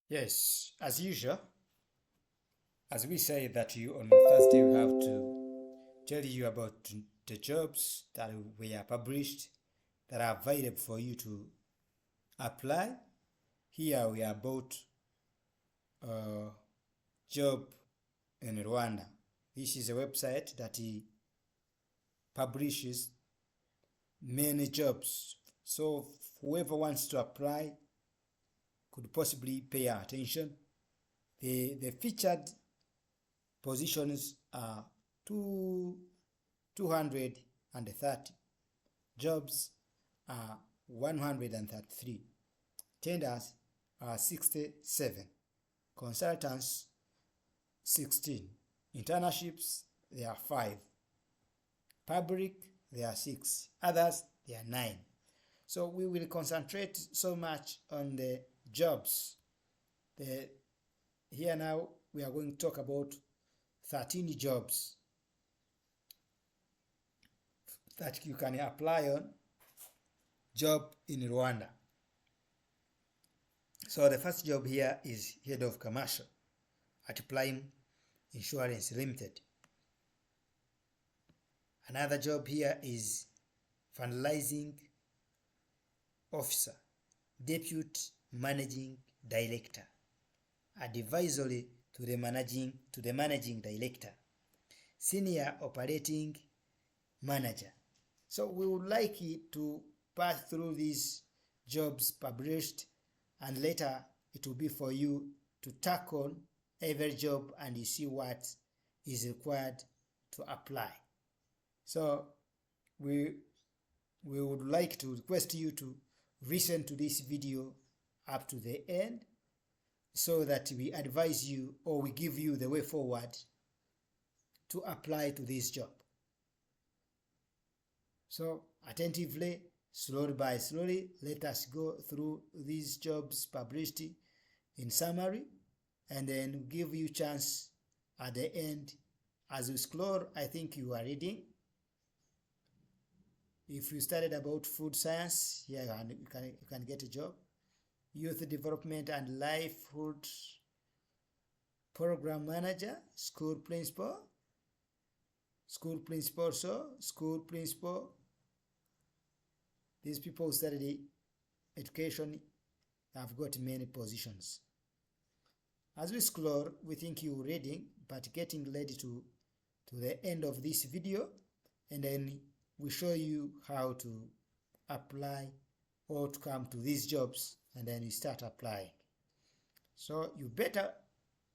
Yes, as usual, as we say that you on Thursday we have to tell you about the jobs that were published that are available for you to apply. Here we are about a job in Rwanda. This is a website that publishes many jobs. So whoever wants to apply could possibly pay attention. The featured positions are 230. Jobs are 133. Tenders are 67. Consultants 16. Internships there are 5. Public there are 6. Others there are 9. So we will concentrate so much on the jobs. Here now we are going to talk about 13 jobs that you can apply on job in Rwanda. So the first job here is head of commercial at Prime Insurance Limited. Another job here is fundraising officer, deputy managing director, advisory to the managing director, senior operating manager. So we would like you to pass through these jobs published, and later it will be for you to tackle every job and you see what is required to apply. So we would like to request you to listen to this video up to the end so that we advise you or we give you the way forward to apply to this job. So attentively, slowly by slowly, let us go through these jobs published in summary, and then give you chance at the end. As you scroll, I think you are reading. If you studied about food science, yeah, you can get a job. Youth development and livelihood program manager, school principal. These people who study education have got many positions. As we scroll, we think you're reading, but getting ready to the end of this video, and then we show you how to apply or to come to these jobs, and then you start applying. So you better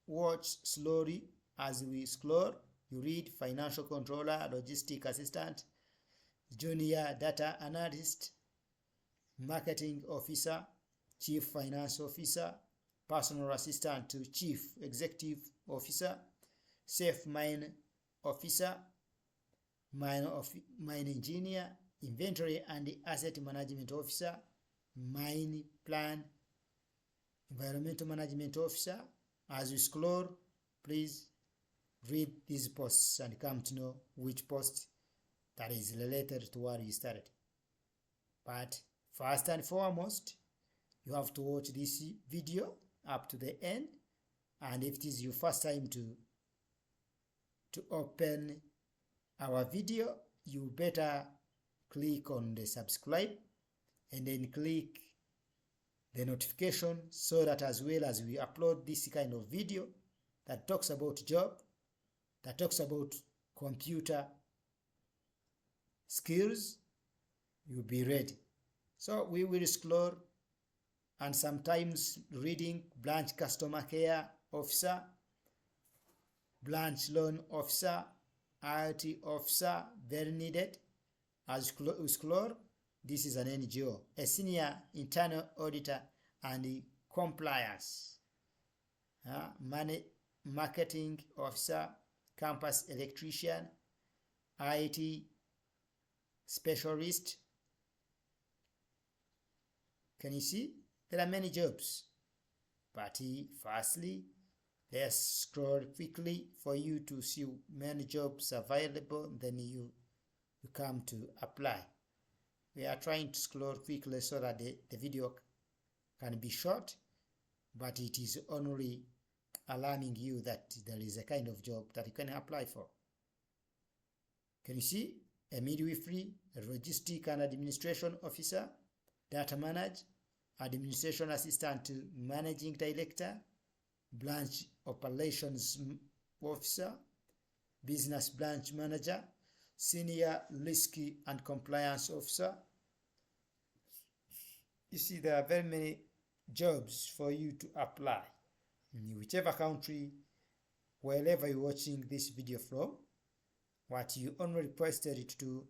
watch slowly as we scroll. You read financial controller, logistic assistant, junior data analyst, marketing officer, chief finance officer, personal assistant to chief executive officer, safe mine officer, mine engineer, inventory and asset management officer, mine plan, environmental management officer. As you scroll, please read these posts and come to know which post that is related to what you studied. But first and foremost, you have to watch this video up to the end, and if it is your first time to open our video, you better click on the subscribe and then click the notification, so that as well as we upload this kind of video that talks about job, that talks about computer skills, you'll be ready. So we will explore and sometimes reading branch customer care officer, branch loan officer, IT officer, very needed. As we explore, this is an NGO, a senior internal auditor and compliance, marketing officer, campus electrician, IT specialist. Can you see? There are many jobs. But firstly, let's scroll quickly for you to see many jobs available, then you come to apply. We are trying to scroll quickly so that the video can be short but it is only alarming you that there is a kind of job that you can apply for. Can you see? A midwifery, a logistic and administration officer, data manager, administration assistant to managing director, branch operations officer, business branch manager, senior risk and compliance officer. You see, there are very many jobs for you to apply in whichever country, wherever you're watching this video from. What you only requested it to do,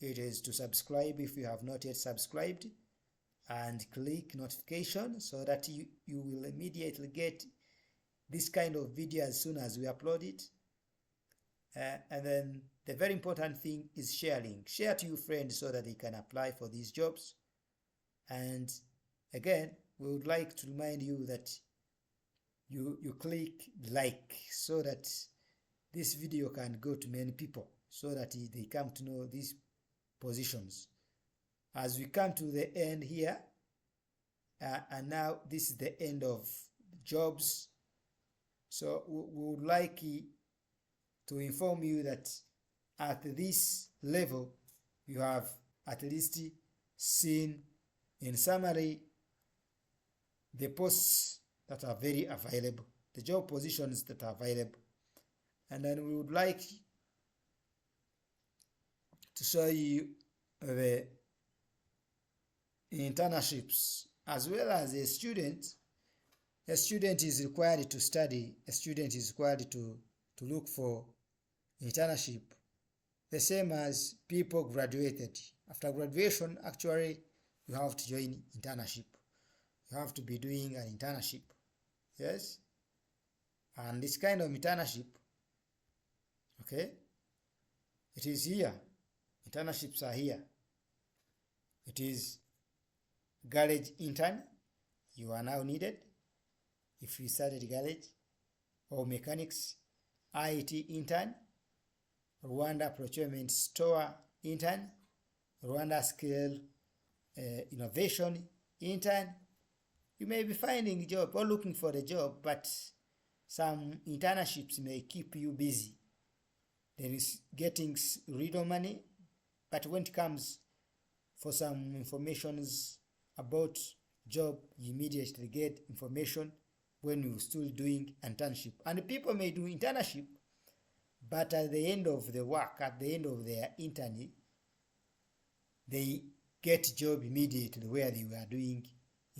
it is to subscribe if you have not yet subscribed, and click notification so that you will immediately get this kind of video as soon as we upload it. And then the very important thing is sharing. Share to your friends so that they can apply for these jobs. And again, we would like to remind you that you click like so that this video can go to many people so that they come to know these positions. As we come to the end here, and now this is the end of jobs, so we would like to inform you that at this level you have at least seen in summary the posts that are very available, the job positions that are available. And then we would like to show you the internships as well as a student. A student is required to study, a student is required to look for internship, the same as people graduated. After graduation, actually, you have to join internship. You have to be doing an internship. Yes? And this kind of internship, okay, it is here. Internships are here. It is garage intern. You are now needed if you started garage, or mechanics. IT intern, Rwanda procurement store intern, Rwanda skill innovation intern. You may be finding a job or looking for a job, but some internships may keep you busy. There is getting little money, but when it comes for some informations about job, you immediately get information when you're still doing internship. And people may do internship, but at the end of the work, at the end of their intern, they get job immediately where they were doing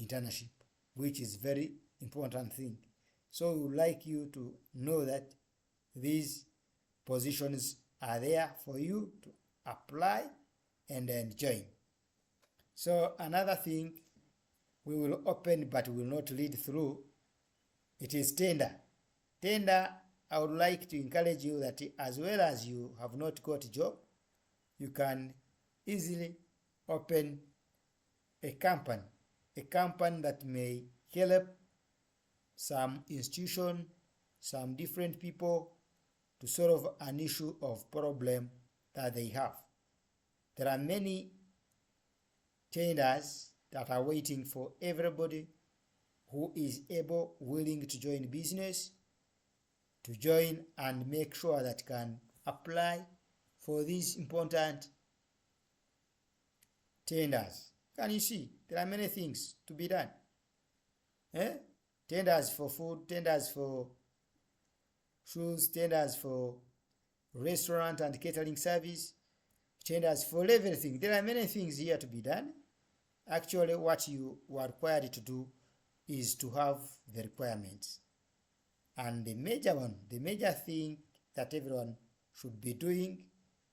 internship, which is very important thing. So we would like you to know that these positions are there for you to apply and then join. So another thing we will open but will not read through, it is tender. Tender, I would like to encourage you that as well as you have not got a job, you can easily open a company that may help some institution, some different people to solve an issue of problem that they have. There are many tenders that are waiting for everybody who is able, willing to join business, to join and make sure that can apply for these important tenders. Can you see? There are many things to be done. Tenders for food, tenders for shoes, tenders for restaurant and catering service, tenders for everything. There are many things here to be done. Actually, what you are required to do is to have the requirements. And the major thing that everyone should be doing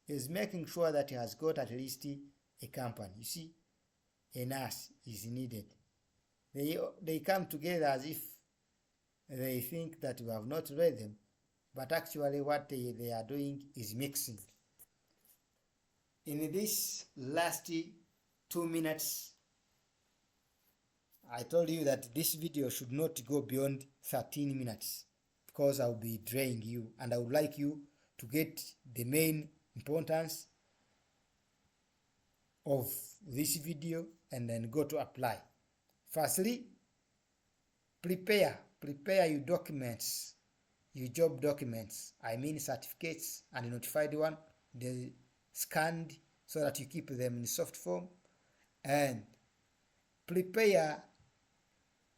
is making sure that he has got at least a company. You see, a nurse is needed. They come together as if they think that we have not read them, but actually what they are doing is mixing. In this last 2 minutes, I told you that this video should not go beyond 13 minutes because I'll be draining you, and I would like you to get the main importance of this video and then go to apply. Firstly, prepare your documents, your job documents, I mean certificates and notified one, the scanned, so that you keep them in soft form, and prepare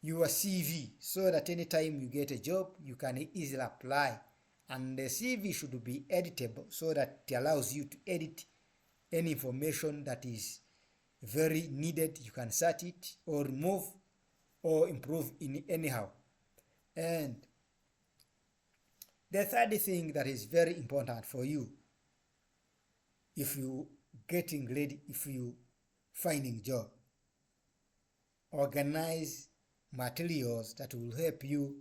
your CV so that anytime you get a job you can easily apply, and the CV should be editable so that it allows you to edit any information that is very needed. You can set it or remove or improve in anyhow. And the third thing that is very important for you, if you getting ready, if you finding job, organize materials that will help you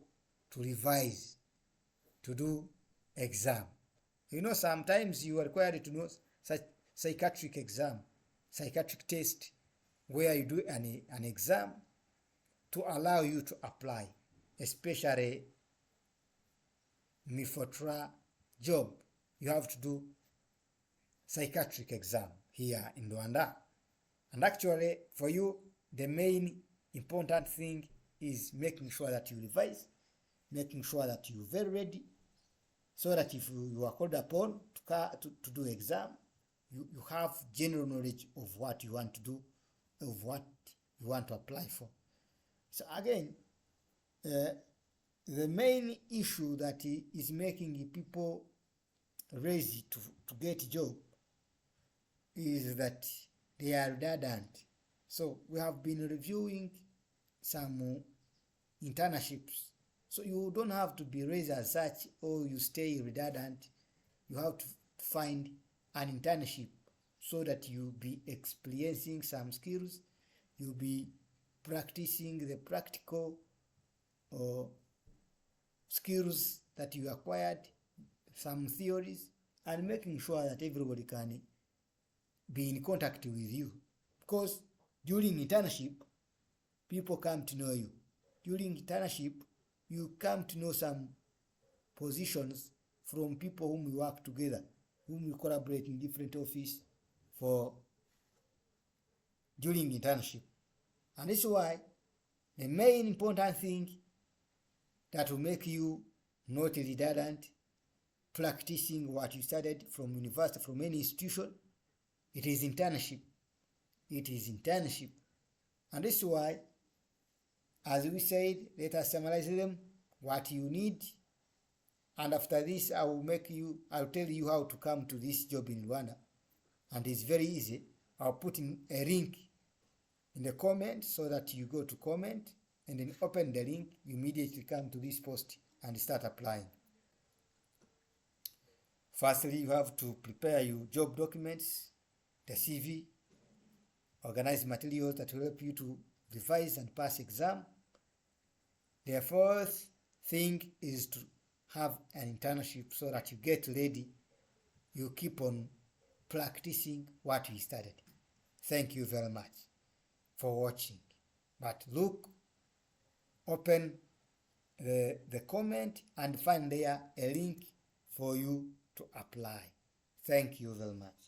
to revise, to do exam. You know, sometimes you are required to know such psychiatric exam, psychiatric test, where you do an exam to allow you to apply, especially MIFOTRA job. You have to do psychiatric exam here in Rwanda. And actually, for you, the main important thing is making sure that you revise, making sure that you're very ready, so that if you are called upon to do exam, you have general knowledge of what you want to do, of what you want to apply for. So again, the main issue that is making people lazy to get a job is that they are redundant. So we have been reviewing some internships. So you don't have to be raised as such or you stay redundant. You have to find an internship so that you be experiencing some skills, you'll be practicing the practical skills that you acquired, some theories, and making sure that everybody can be in contact with you. Because during internship, people come to know you. During internship, you come to know some positions from people whom you work together, whom you collaborate in different offices for during internship. And this is why the main important thing that will make you not redundant, practicing what you studied from university, from any institution, it is internship. It is internship. And this is why, as we said, let us summarize them, what you need. And after this, I'll tell you how to come to this job in Rwanda. And it's very easy. I'll put in a link in the comment so that you go to comment and then open the link, you immediately come to this post and start applying. Firstly, you have to prepare your job documents, the CV, organize materials that will help you to revise and pass exam. The fourth thing is to have an internship so that you get ready. You keep on practicing what you studied. Thank you very much for watching. But look, open the comment and find there a link for you to apply. Thank you very much.